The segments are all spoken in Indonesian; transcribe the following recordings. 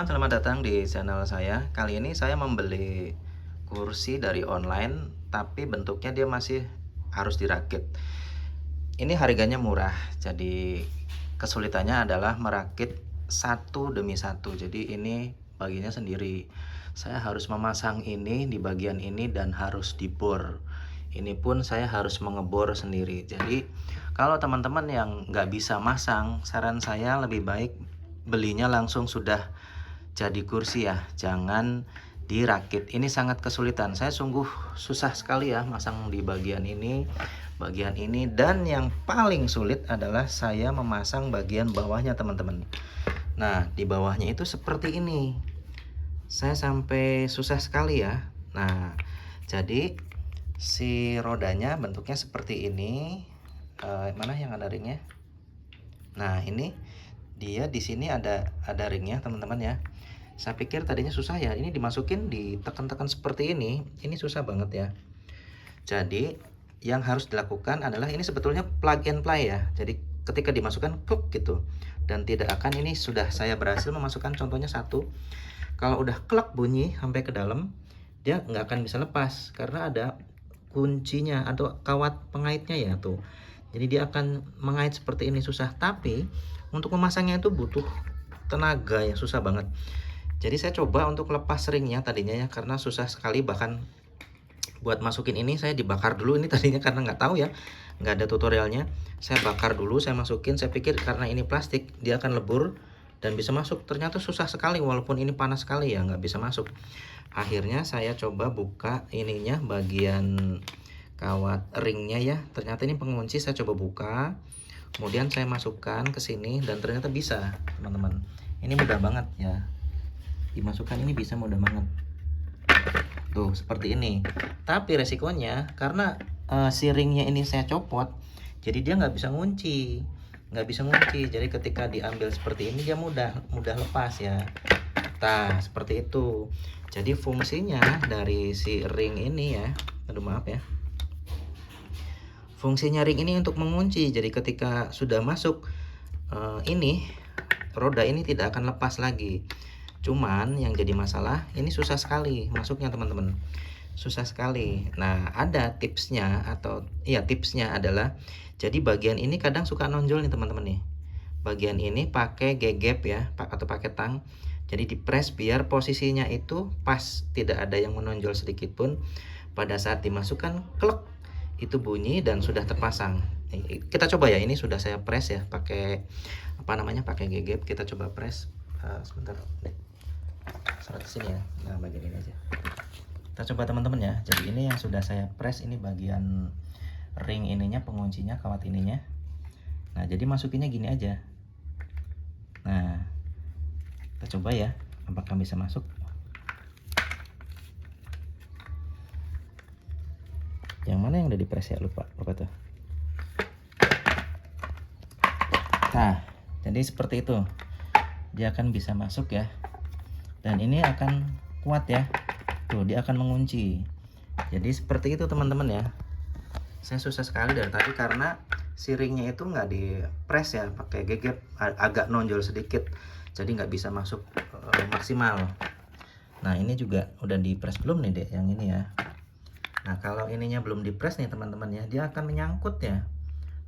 teman-teman, selamat datang di channel saya. Kali ini saya membeli kursi dari online, tapi bentuknya dia masih harus dirakit. Ini harganya murah, jadi kesulitannya adalah merakit satu demi satu. Jadi ini bagiannya sendiri. Saya harus memasang ini di bagian ini dan harus dibor. Ini pun saya harus mengebor sendiri. Jadi kalau teman-teman yang nggak bisa masang, saran saya lebih baik belinya langsung sudah jadi kursi ya, jangan dirakit. Ini sangat kesulitan, saya sungguh susah sekali ya masang di bagian ini, dan yang paling sulit adalah saya memasang bagian bawahnya teman-teman. Nah, di bawahnya itu seperti ini, saya sampai susah sekali ya. Nah, jadi si rodanya bentuknya seperti ini. Mana yang ada ringnya? Nah, ini dia di sini ada ringnya teman-teman ya. Saya pikir tadinya susah ya, ini dimasukin ditekan-tekan seperti ini susah banget ya. Jadi yang harus dilakukan adalah ini sebetulnya plug and play ya. Jadi ketika dimasukkan kluk gitu, dan tidak akan, ini sudah saya berhasil memasukkan contohnya satu. Kalau udah klak bunyi sampai ke dalam, dia nggak akan bisa lepas karena ada kuncinya atau kawat pengaitnya ya tuh. Jadi dia akan mengait seperti ini, susah. Tapi untuk memasangnya itu butuh tenaga yang susah banget. Jadi saya coba untuk lepas ringnya tadinya ya, karena susah sekali. Bahkan buat masukin ini saya dibakar dulu ini tadinya, karena nggak tahu ya, nggak ada tutorialnya. Saya bakar dulu, saya masukin, saya pikir karena ini plastik dia akan lebur dan bisa masuk. Ternyata susah sekali, walaupun ini panas sekali ya, nggak bisa masuk. Akhirnya saya coba buka ininya, bagian kawat ringnya ya. Ternyata ini pengunci, saya coba buka, kemudian saya masukkan ke sini dan ternyata bisa teman-teman. Ini mudah banget ya, dimasukkan ini bisa mudah banget tuh seperti ini. Tapi resikonya karena si ringnya ini saya copot, jadi dia nggak bisa ngunci. Jadi ketika diambil seperti ini dia mudah lepas ya. Nah, seperti itu. Jadi fungsinya dari si ring ini ya, aduh maaf ya, fungsinya ring ini untuk mengunci. Jadi ketika sudah masuk ini, roda ini tidak akan lepas lagi. Cuman yang jadi masalah, ini susah sekali masuknya teman-teman, susah sekali. Nah, ada tipsnya, atau iya tipsnya adalah, jadi bagian ini kadang suka nonjol nih teman-teman nih. Bagian ini pakai gegep ya, atau pakai tang. Jadi dipres biar posisinya itu pas, tidak ada yang menonjol sedikit pun. Pada saat dimasukkan klek, itu bunyi dan sudah terpasang. Kita coba ya, ini sudah saya press ya pakai apa namanya, pakai gegep. Kita coba press sebentar deh, sorot ke sini ya. Nah, bagian ini aja kita coba teman-teman ya. Jadi ini yang sudah saya press, ini bagian ring ininya, penguncinya, kawat ininya. Nah, jadi masukinnya gini aja. Nah, kita coba ya, apakah bisa masuk. Yang mana yang udah dipres ya, lupa tuh. Nah, jadi seperti itu, dia akan bisa masuk ya, dan ini akan kuat ya tuh, dia akan mengunci. Jadi seperti itu teman-teman ya. Saya susah sekali dari tadi karena si ringnya itu nggak dipres ya, pakai gegep, agak nonjol sedikit, jadi nggak bisa masuk maksimal. Nah, ini juga udah dipres belum nih dek, yang ini ya. Nah, kalau ininya belum dipres nih teman-teman ya, dia akan menyangkut ya,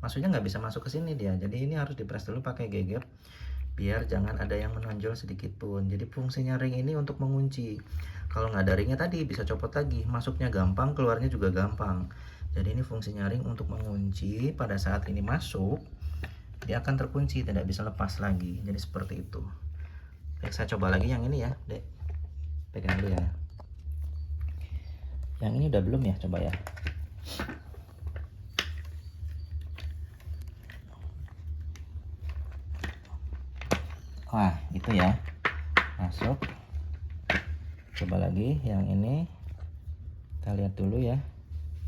maksudnya nggak bisa masuk ke sini dia. Jadi ini harus dipres dulu pakai gegep biar jangan ada yang menonjol sedikit pun. Jadi fungsinya ring ini untuk mengunci. Kalau nggak ada ringnya tadi bisa copot lagi, masuknya gampang, keluarnya juga gampang. Jadi ini fungsinya ring untuk mengunci. Pada saat ini masuk, dia akan terkunci, tidak bisa lepas lagi. Jadi seperti itu. Baik, saya coba lagi yang ini ya dek, pegang dulu ya. Yang ini udah belum ya, coba ya. Wah, itu ya, masuk. Coba lagi yang ini, kita lihat dulu ya.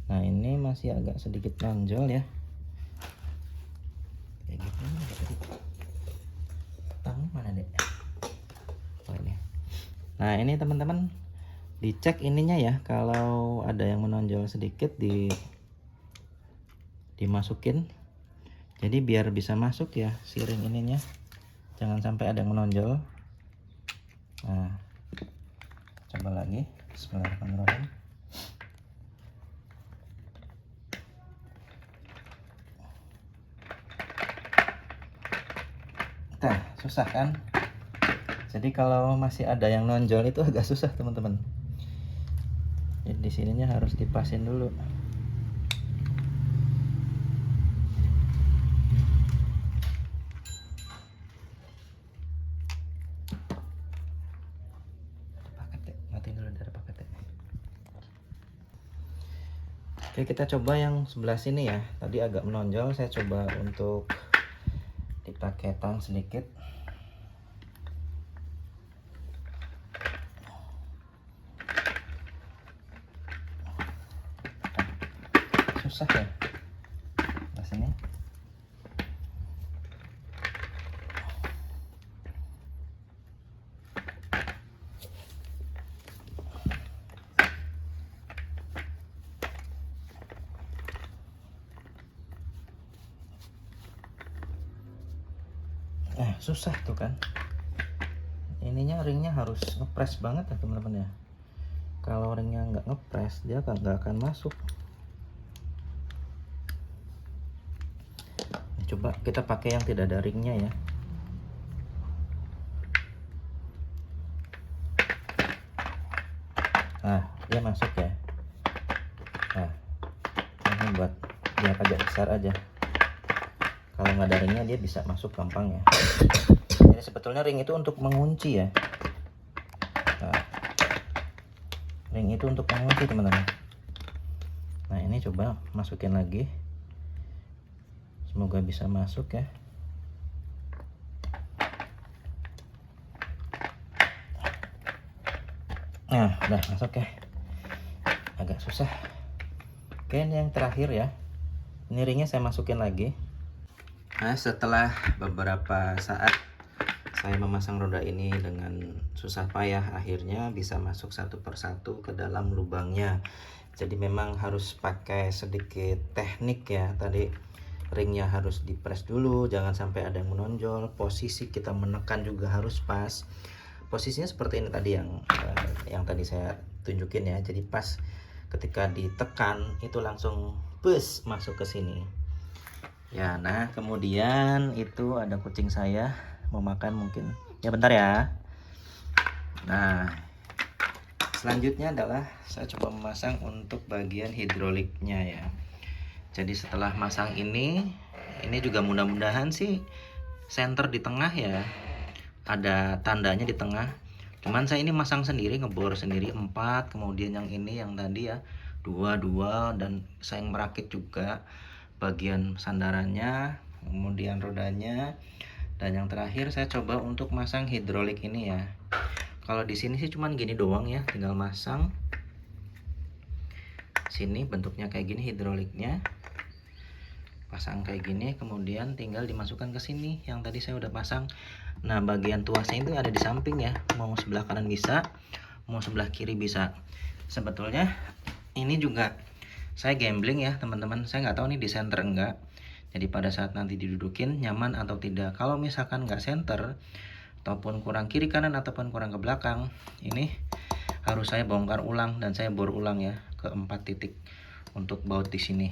Nah, ini masih agak sedikit nonjol ya, kayak gitu. Tang mana dek? Oh, ini. Nah, ini teman-teman dicek ininya ya, kalau ada yang menonjol sedikit dimasukin. Jadi biar bisa masuk ya si ring ininya, jangan sampai ada yang menonjol. Nah, coba lagi. Bismillahirrahmanirrahim. Nah, susah kan? Jadi kalau masih ada yang nonjol itu agak susah teman-teman. Jadi di sininya harus dipasin dulu. Matiin dulu dari paket. Oke, kita coba yang sebelah sini ya. Tadi agak menonjol, saya coba untuk dipakai tang sedikit. Susah ya sebelah sini. Susah tuh kan. Ininya ringnya harus ngepres banget ya teman-teman ya. Kalau ringnya nggak ngepres, dia nggak akan masuk. Coba kita pakai yang tidak ada ringnya ya. Nah, dia masuk ya. Nah, ini buat dia agak besar aja. Kalau nggak ada ringnya dia bisa masuk gampang ya. Jadi sebetulnya ring itu untuk mengunci ya. Nah, ring itu untuk mengunci teman-teman. Nah, ini coba masukin lagi. Semoga bisa masuk ya. Nah, udah masuk ya. Agak susah. Oke, ini yang terakhir ya. Ini ringnya saya masukin lagi. Nah, setelah beberapa saat saya memasang roda ini dengan susah payah, akhirnya bisa masuk satu persatu ke dalam lubangnya. Jadi memang harus pakai sedikit teknik ya. Tadi ringnya harus dipres dulu, jangan sampai ada yang menonjol. Posisi kita menekan juga harus pas. Posisinya seperti ini tadi yang tadi saya tunjukin ya. Jadi pas ketika ditekan itu langsung bus masuk ke sini. Ya, nah kemudian itu ada kucing saya mau makan mungkin. Ya bentar ya. Nah, selanjutnya adalah saya coba memasang untuk bagian hidroliknya ya. Jadi setelah masang ini juga mudah-mudahan sih senter di tengah ya. Ada tandanya di tengah. Cuman saya ini masang sendiri, ngebor sendiri 4, kemudian yang ini yang tadi ya 2 dan saya merakit juga bagian sandarannya, kemudian rodanya, dan yang terakhir saya coba untuk masang hidrolik ini ya. Kalau di sini sih cuman gini doang ya, tinggal masang. Sini bentuknya kayak gini hidroliknya. Pasang kayak gini, kemudian tinggal dimasukkan ke sini yang tadi saya udah pasang. Nah, bagian tuasnya itu ada di samping ya. Mau sebelah kanan bisa, mau sebelah kiri bisa. Sebetulnya ini juga saya gambling ya teman-teman, saya nggak tahu nih di center enggak. Jadi pada saat nanti didudukin nyaman atau tidak. Kalau misalkan nggak center ataupun kurang kiri kanan ataupun kurang ke belakang, ini harus saya bongkar ulang dan saya bor ulang ya ke 4 titik untuk baut di sini.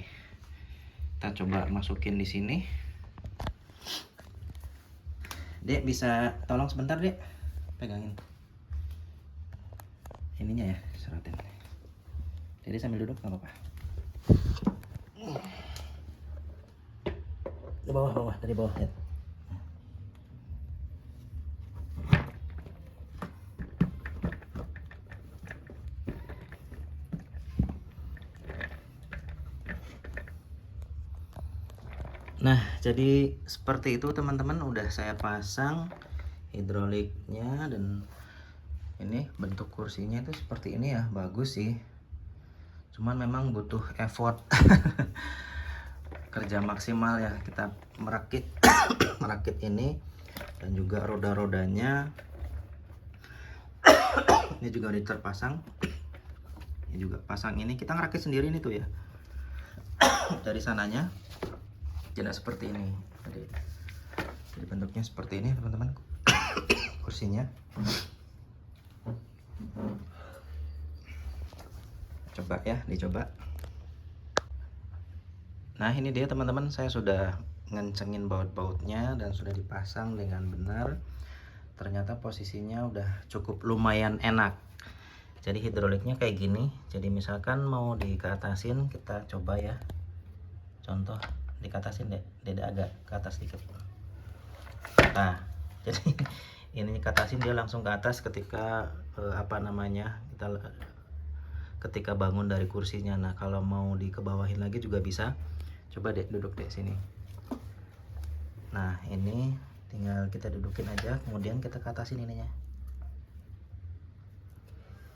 Kita coba masukin di sini. Dek, bisa tolong sebentar Dek, pegangin ininya ya, seratin. Jadi sambil duduk nggak apa-apa. Di bawah dari bawah ya. Nah, jadi seperti itu teman-teman, udah saya pasang hidroliknya dan ini bentuk kursinya itu seperti ini ya, bagus sih. Cuman memang butuh effort kerja maksimal ya, kita merakit merakit ini dan juga roda-rodanya. Ini juga udah terpasang. Ini juga pasang, ini kita ngerakit sendiri nih tuh ya. Dari sananya tidak seperti ini. Jadi bentuknya seperti ini teman-teman. Kursinya. coba ya, dicoba. Nah ini dia teman-teman, saya sudah ngencengin baut-bautnya dan sudah dipasang dengan benar. Ternyata posisinya udah cukup lumayan enak. Jadi hidroliknya kayak gini. Jadi misalkan mau dikatasin, kita coba ya. Contoh dikatasin deh, Dede agak ke atas dikit. Nah, jadi ini katasin dia langsung ke atas ketika kita ketika bangun dari kursinya. Nah kalau mau dikebawahin lagi juga bisa. Coba deh duduk deh sini. Nah ini tinggal kita dudukin aja, kemudian kita ke atasin ininya.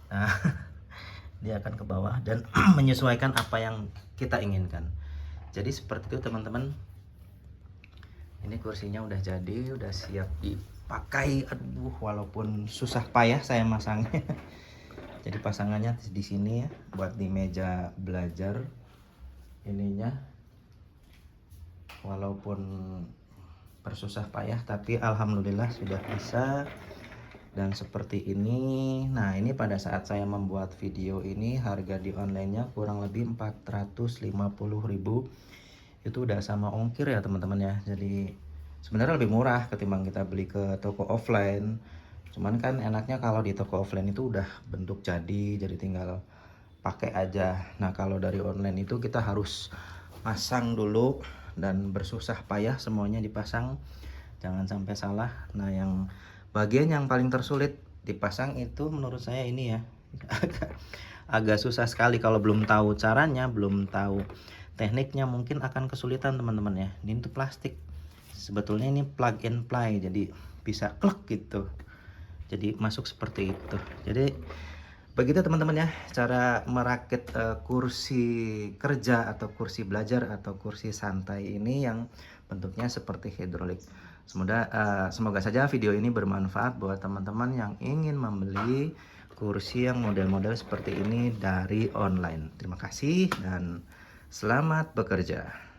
Nah dia akan ke bawah dan menyesuaikan apa yang kita inginkan. Jadi seperti itu teman-teman. Ini kursinya udah jadi, udah siap dipakai. Aduh, walaupun susah payah saya masangnya. Jadi pasangannya di sini ya, buat di meja belajar ininya. Walaupun bersusah payah, tapi alhamdulillah sudah bisa. Dan seperti ini. Nah ini pada saat saya membuat video ini, harga di onlinenya kurang lebih 450.000. Itu udah sama ongkir ya teman-teman ya. Jadi sebenarnya lebih murah ketimbang kita beli ke toko offline. Cuman kan enaknya kalau di toko offline itu udah bentuk jadi tinggal pakai aja. Nah kalau dari online itu kita harus pasang dulu dan bersusah payah semuanya dipasang, jangan sampai salah. Nah yang bagian yang paling tersulit dipasang itu menurut saya ini ya. agak susah sekali kalau belum tahu caranya, belum tahu tekniknya, mungkin akan kesulitan teman-teman ya. Ini tuh plastik, sebetulnya ini plug and play, jadi bisa klek gitu, jadi masuk seperti itu. Jadi begitu teman-teman ya cara merakit kursi kerja atau kursi belajar atau kursi santai ini yang bentuknya seperti hidrolik. Semoga saja video ini bermanfaat buat teman-teman yang ingin membeli kursi yang model-model seperti ini dari online. Terima kasih dan selamat bekerja.